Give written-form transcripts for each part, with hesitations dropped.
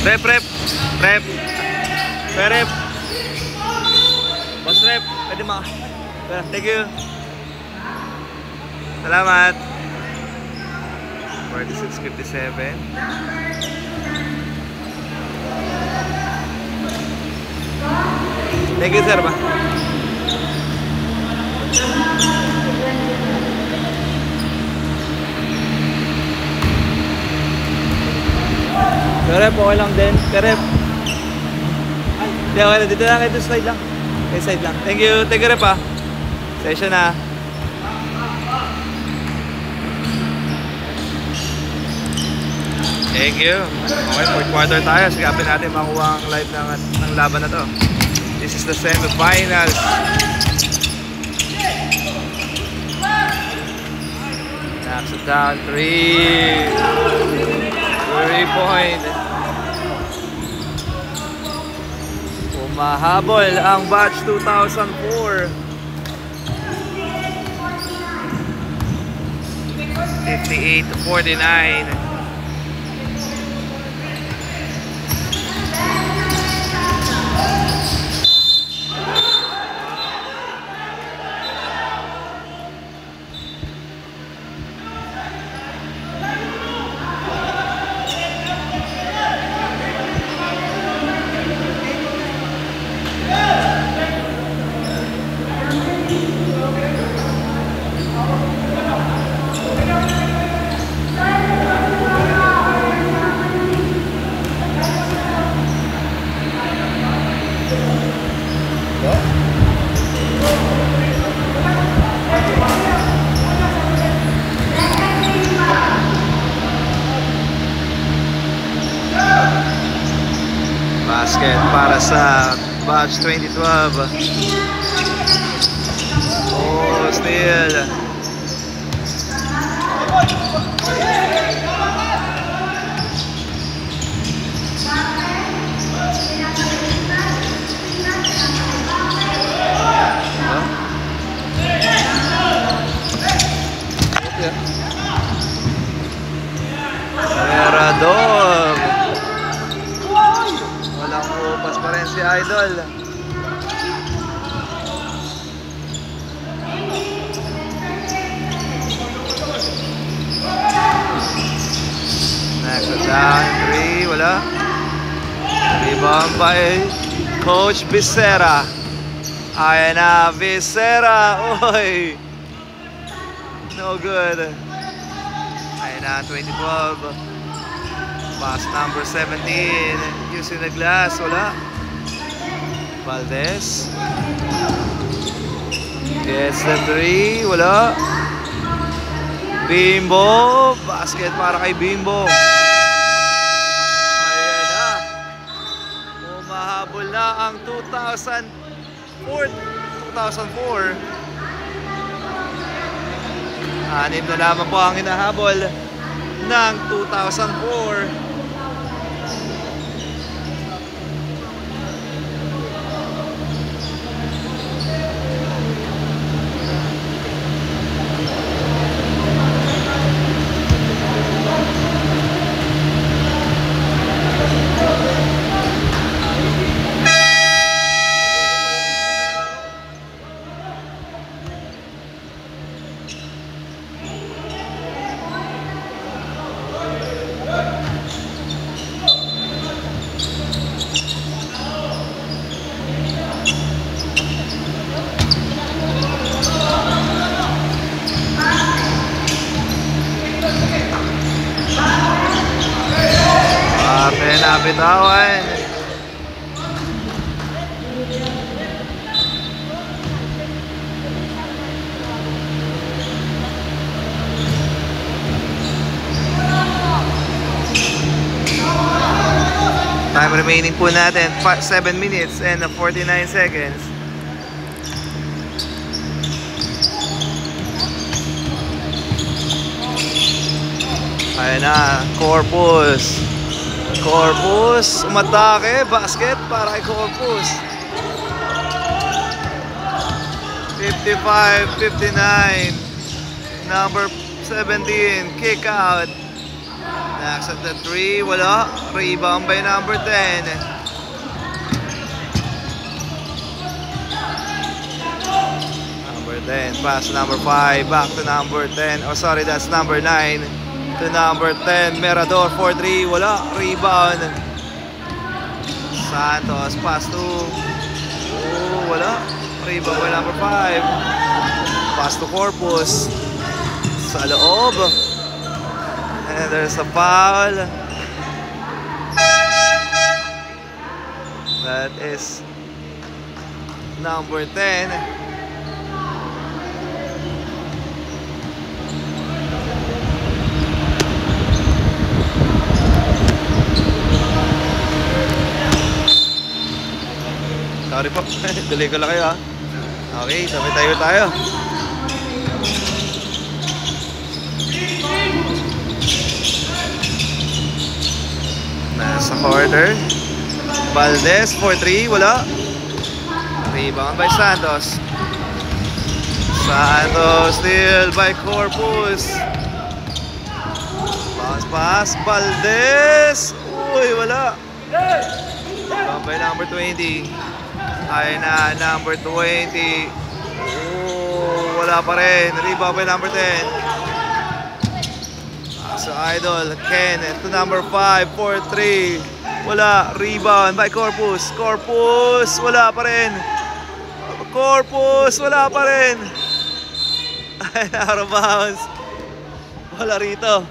Rep, rep. Rep. Rep. Boss rep. Pwede mga. Thank you. Salamat. 46.57. Thank you, sir ba? Kerep, okay lang din. Kerep. Hindi, okay lang. Dito lang. Ito slide lang. Okay, side lang. Thank you. Thank you, rep ha. Session na. Thank you. Okay, fourth quarter tayo. Sigapin natin makuha ang live ng laban na to. This is the semi-finals. Knocks it down. 3-point. Umahabol ang batch 2004. 58-49. Basket para sa batch 2012. Oh, steal. Merador. Walang upas pa rin si Idol. Next down, 3, wala. Rebound by Coach Becerra. Ayan na, Becerra. Oy! No good. Ayan na, 2012. Pass number 17. Using the glass, wala. Valdez. Gets the 3, wala. Bimbo. Basket para kay Bimbo. Ayan na. Umahabol na ang 2004. Anim na lamang po ang hinahabol ng 2004. Nabitawan. Time remaining po natin 7 minutes and 49 seconds. Ayan na, Corpus. Corpus, umatake, basket para kay Corpus. 55-59. Number 17, kick out. Next at the 3, wala. Rebound by number 10. Number 10, pass to number 5, back to number 10. Oh, sorry, that's number 9. To number 10, Merador, 4-3, wala. Rebound. Santos, pass to... Oh, wala. Rebound by number 5. Pass to Corpus. Sa loob. And there's a foul. That is number 10. Sorry po, tuloy ko lang kayo ha. Okay, sabay tayo. Nasa quarter. Valdez, 4-3, wala. Rebound by Santos. Santos, steal by Corpus. Bounce pass, Valdez. Uy, wala. Rebound by number 20. Ay na, number 20. Oh, wala pa rin. Rebound by number 10. So Idol, Ken to number 5, 4-3. Wala, rebound by Corpus. Corpus, wala pa rin. Corpus, wala pa rin. Ay, out of bounds. Wala rito.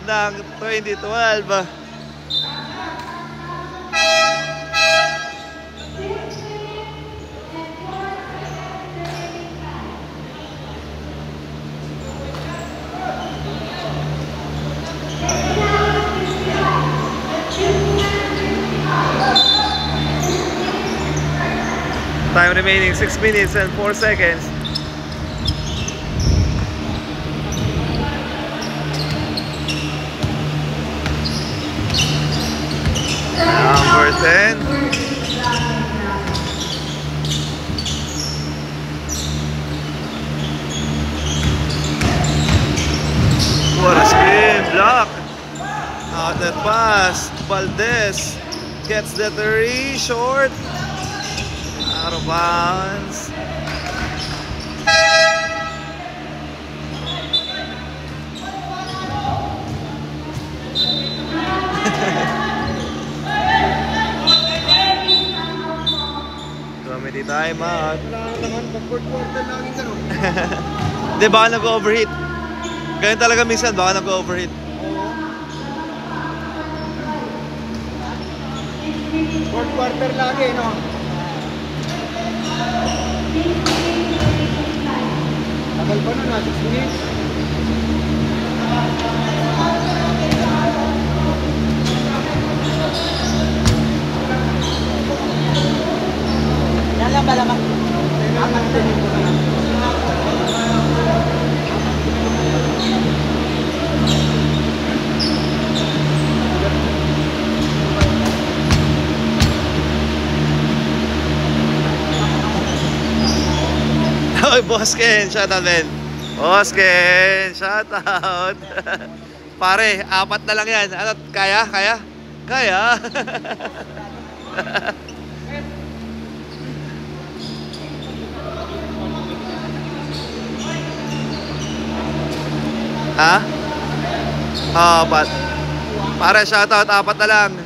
Ng 2012. Time remaining 6 minutes and 4 seconds. Number 10. What a spin block. Out that pass. Valdez gets the 3 short. Out of bounds. Comedy time out. Naman, pag-fourth quarter lagi gano'n. Hindi, baka nag-overheat. Ganyan talaga minsan, baka nag-overheat. Fourth quarter lagi, no? Tagal pa na, 6 minutes. Yan ba naman? Apat din ito na lang. Oy, Boss Ken, shoutout men. Boss Ken, shoutout. Pare, 4 na lang yan. Ano, kaya? Kaya? Kaya? Ha? Pare, shoutout, 4 na lang.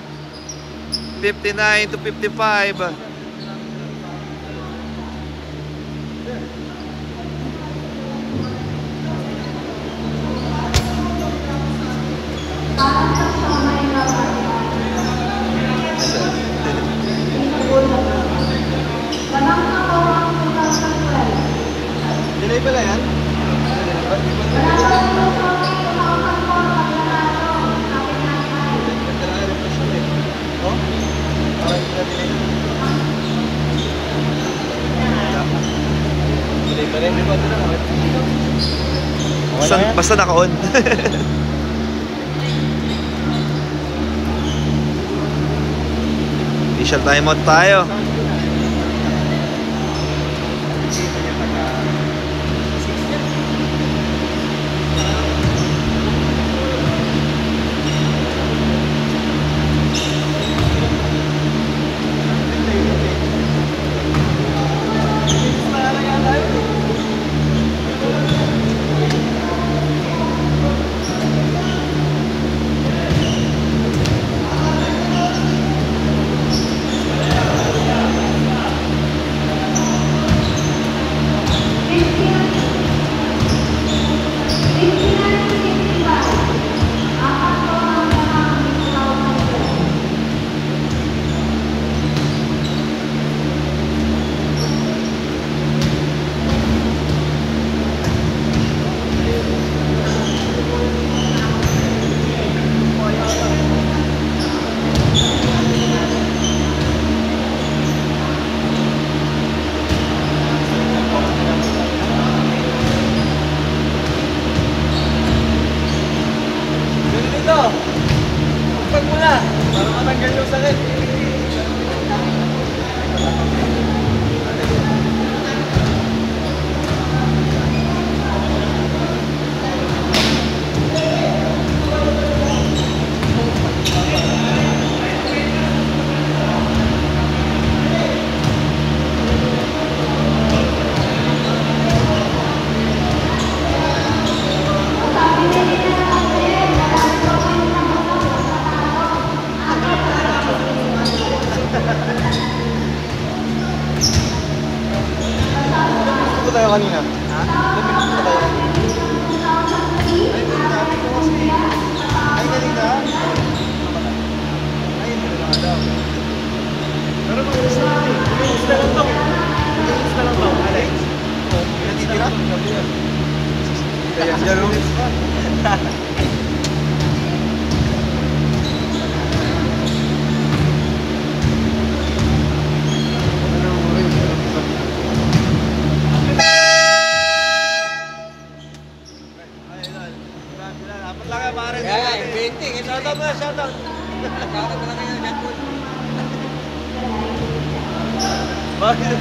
59 to 55. Delay pala yan? Basta naka-on. Official timeout tayo. Ito tayo kanina. Ha? Ito tayo kanina. Ay, kanina. Ay, hindi na daw. Pero mag-ilis na lang. Mag-ilis na lang daw. Mag-ilis na lang daw. Alay. Natitira? Kaya dyan minutes pa. Shoutout mo, shoutout. Shoutout na lang yan, Paul. Bakit?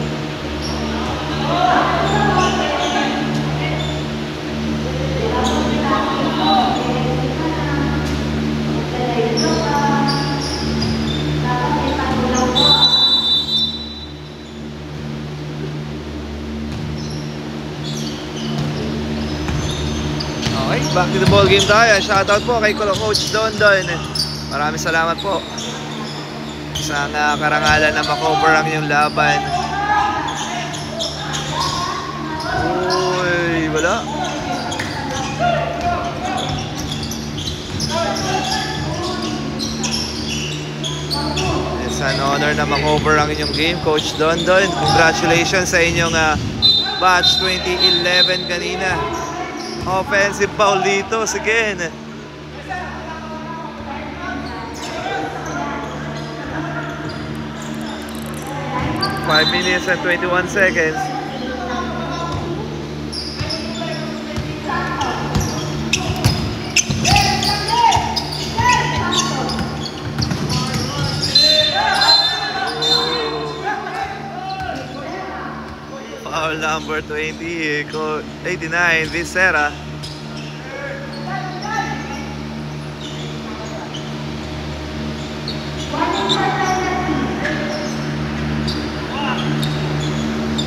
Okay, back to the ball game tayo. Shoutout po kay Coach Dondon. Maraming salamat po. Isang karangalan na makover ang inyong laban. Uy, wala. It's an honor na makover ang inyong game, Coach Dondon. Congratulations sa inyong batch 2011 kanina. Offensive foul dito, again. Five minutes and 21 seconds. Foul number 20, 89, Visera.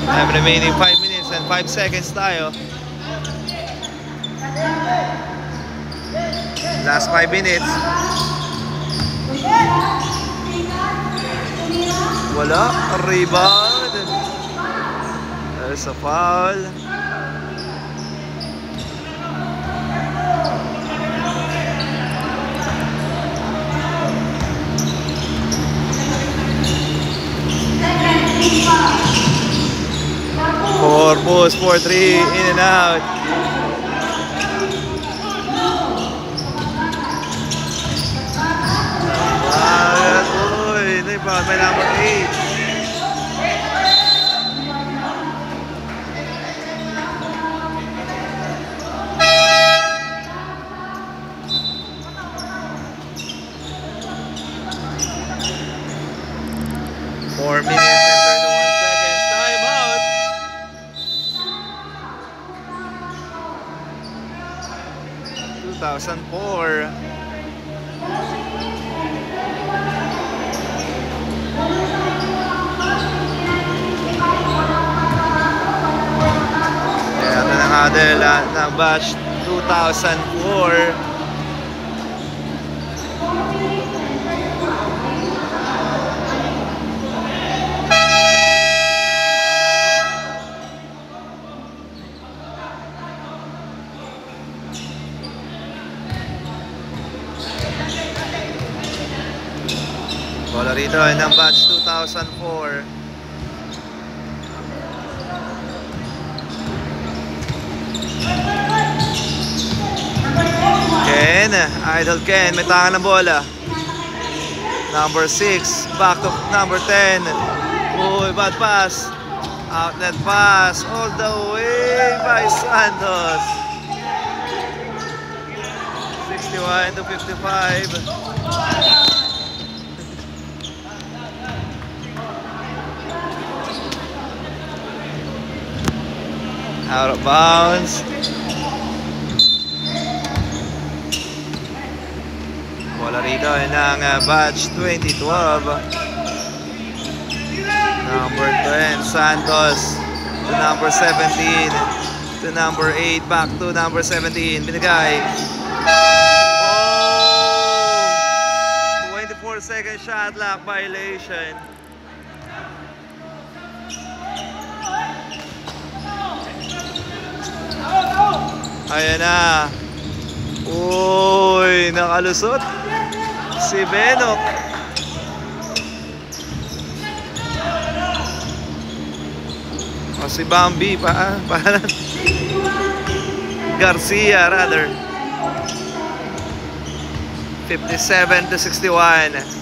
I'm remaining 5 minutes and 5 seconds tayo. Last 5 minutes. Wala, rebound. There's a foul. Corpus 4-3, in and out. Uy, may number 8. Four minutes and 31 seconds. Time out. ...2004. Ito na nga din ng batch 2004. Bola rito ng batch 2004. Ken, Idol Ken, may tangan ng bola. Number 6, back to number 10. Uy, bad pass. Outlet pass, all the way by Santos. 61 to 55. Out of bounds. Bola rito ng batch 2012. Number 10, Santos. To number 17. To number 8. Back to number 17. Binigay. Oh! 24-second shot clock violation. Ayan na. Uy, nakalusot si Benok. O si Bambi pa. Garcia rather. 57-61.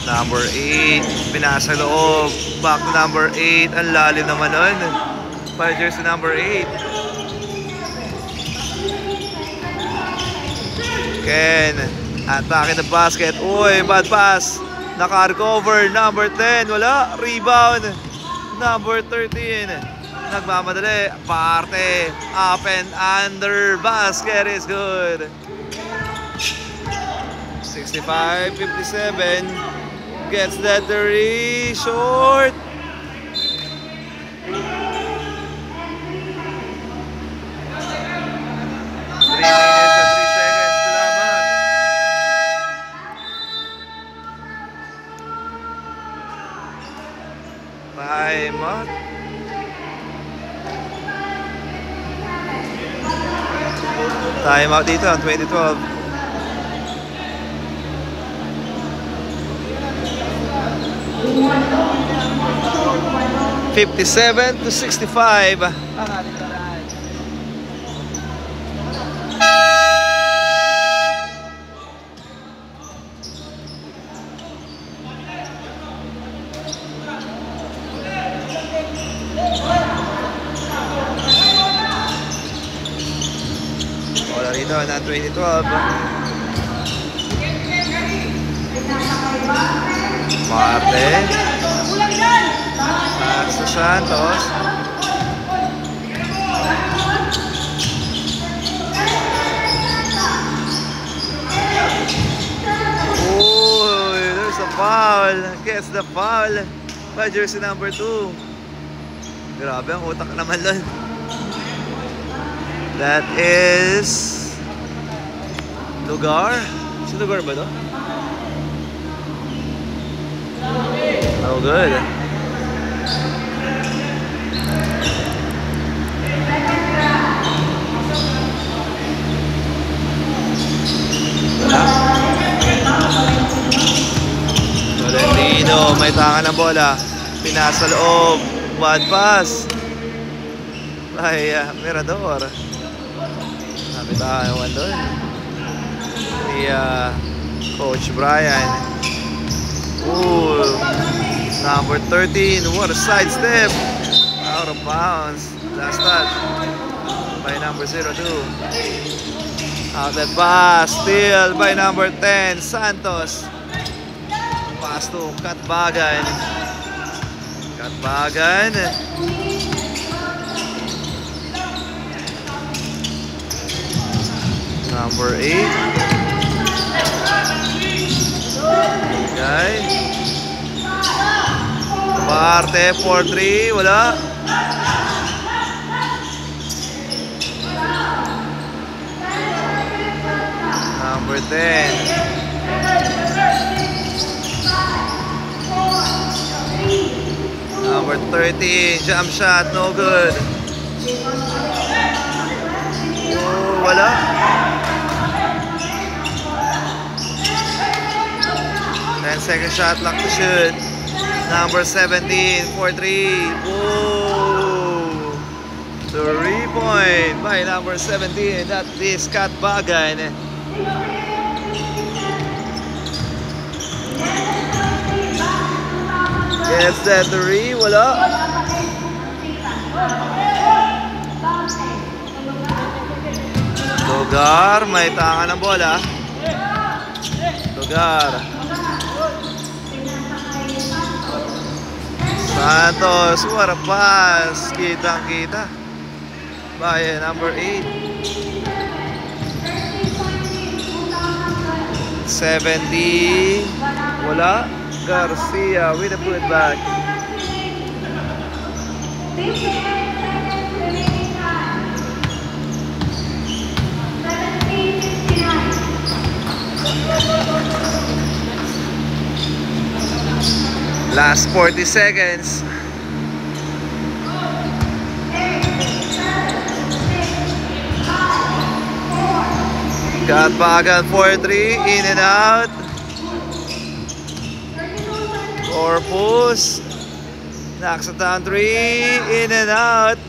Number 8, pinasa loob. Back to number 8. Ang lalim naman nun. By jersey number 8. Ken, atake the basket. Uy, bad pass. Naka-recover. Number 10, wala. Rebound. Number 13. Nagmamadali. Parte. Up and under. Basket is good. 65-57. Gets that 3 short. 3 minutes and 3 seconds lamang. Time out. Time out dito ang 2012. 57-65. Wala rito na 2012. Marte. Pass to Santos. Oh, there's a foul. Gets the foul by jersey number 2. Grabe ang utak naman nun. That is Lugar. Si Lugar ba to? Oh, good. Valentino, may tangan ng bola. Pinasa loob. Bad pass. Ay, Mirador. Napitawan doon. Ni Coach Brian. Ooh. Number 13, what a sidestep. Out of bounds. Last touch by number 02. Out that pass, still by number 10, Santos. Pass to Katbagan. Katbagan. Number 8. Okay. Parte 4-3, wala. Number 10. Number 13, jump shot, no good. Oh, wala. Second shot, lock to shoot. Number 17, 4-3. Whoa! 3-point by number 17. That is Katbagan. Gets that 3. Wala. Lugar, may tangan ng bola. Lugar. Santos, what a pass. Kitang-kita. By number 8. 70. Wala. Garcia with a putback. Last 40 seconds. Got back at 4-3, in and out. Corpus knocks it down 3, in and out.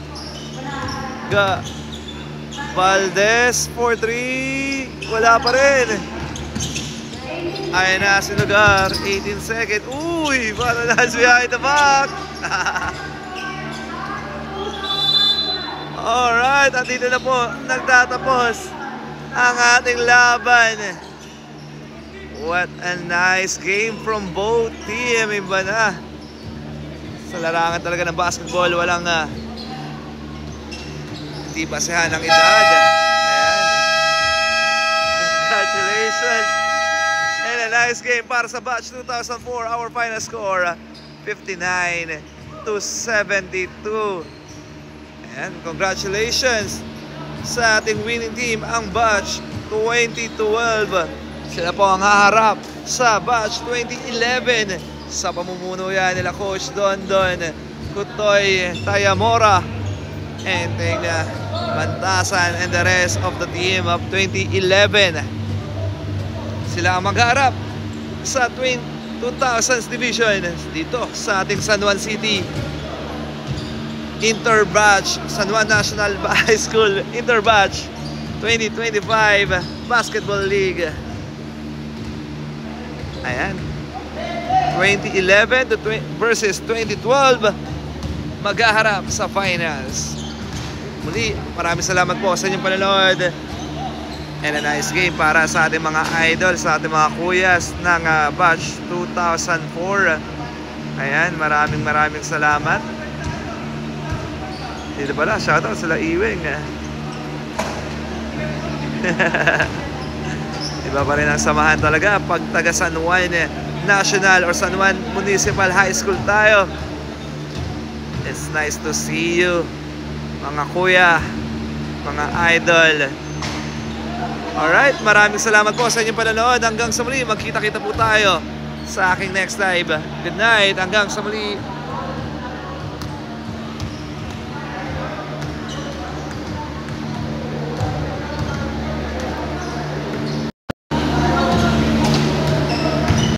Valdez 4-3, wala pa rin. Ayan na si Lugar, 18 seconds. Uy, Bananas behind the back. Alright, at dito na po nagtatapos ang ating laban. What a nice game from both team. Iba na sa larangan talaga ng basketball. Walang hindi basehan ng edad. Ayan. Congratulations. And a nice game para sa batch 2004. Our final score 59-72. And congratulations sa ating winning team, ang batch 2012. Sila po ang haharap sa batch 2011 sa pamumuno yan nila Coach Dondon Kutoy Tayamora and Bantasan and the rest of the team of 2011. Sila ang magharap sa 2000s division dito sa ating San Juan City Interbatch San Juan National High School Interbatch 2025 Basketball League. Ayan, 2011 versus 2012 maghaharap sa finals. Muli, maraming salamat po sa inyong panonood. And a nice game para sa ating mga idol, sa ating mga kuyas ng batch 2004. Ayan, maraming salamat. Dito pala, shoutout sila Iweng. Iba pa rin ang samahan talaga pag taga San Juan National or San Juan Municipal High School tayo. It's nice to see you, mga kuya, mga idol. Alright, maraming salamat po sa inyong panonood. Hanggang sa muli, magkita-kita po tayo sa aking next live. Good night, hanggang sa muli.